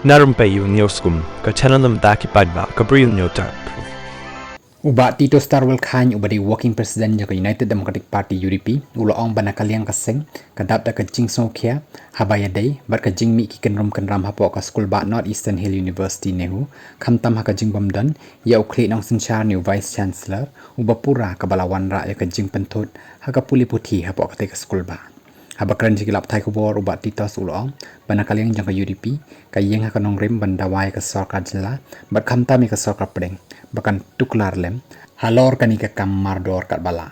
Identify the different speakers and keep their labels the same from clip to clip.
Speaker 1: Na Rympei U Hynñiewtrep taki paidbah Bri U Hynñiewtrep.
Speaker 2: Ubat Tito Starwell Khany ubadi working president jaga United Democratic Party UDP ulo ong banakaliang kaseng kadap da kajing Sngew habaya day bar kajing mi ki kynram hapo ka school ba North Eastern Hill University NEHU kamtam ha kajing bamdan ya ukli nong sinchar new vice chancellor ubapura kabalawan ra ya kajing pentot ha ka puli puthi hapo ka te ka school ba habakran jigilap thai kubor ubat Tito ulo ong banakaliang jaga UDP kayeng ha kanong rim bandawai ka sarkar jila bar kamtam ka sarkar pedeng bahkan tuklar lem halor kani ke kamar dor kat bala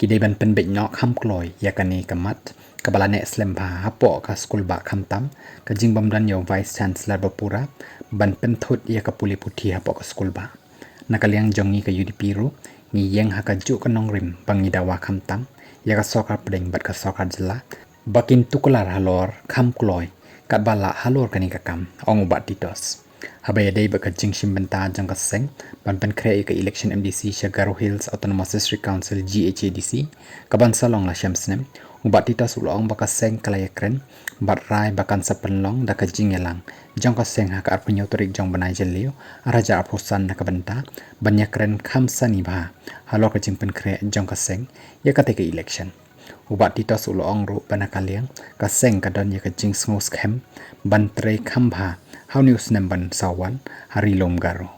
Speaker 2: kidai ban penbek nyok ham kloi ya kani kemat kabala nek slem ba hapo ka skul ba kamtam ka jing bamdan yo vice chancellor bapura ban penthut ya ka puli puthi hapo ka skul ba nakaliang jongi ka UDP ru ni yeng ha ka ju kanong rim bangi dawa kamtam ya ka sokar pedeng bat ka sokar jela bakin tuklar halor kham kloi kat bala halor kani ka kam ong ubat titos habaya day baka jing shimbenta jang kaseng ban krea ka election MDC Shagaru Hills Autonomous District Council GHADC kaban salong la shamsnem ubat tita sulong baka seng kala iakren bat rai bakan sapenlong da ka jing elang jang kaseng ha ka arpunyo torik jong banai jelio araja aposan na kabanta ban iakren khamsani ba halo ka jing krea jang kaseng ya ka te ka election ubat tita sulong ru banakaliang kaseng kadon ya ka jing Sngew scam ban tre khamba How news namban sawan hari lom garo.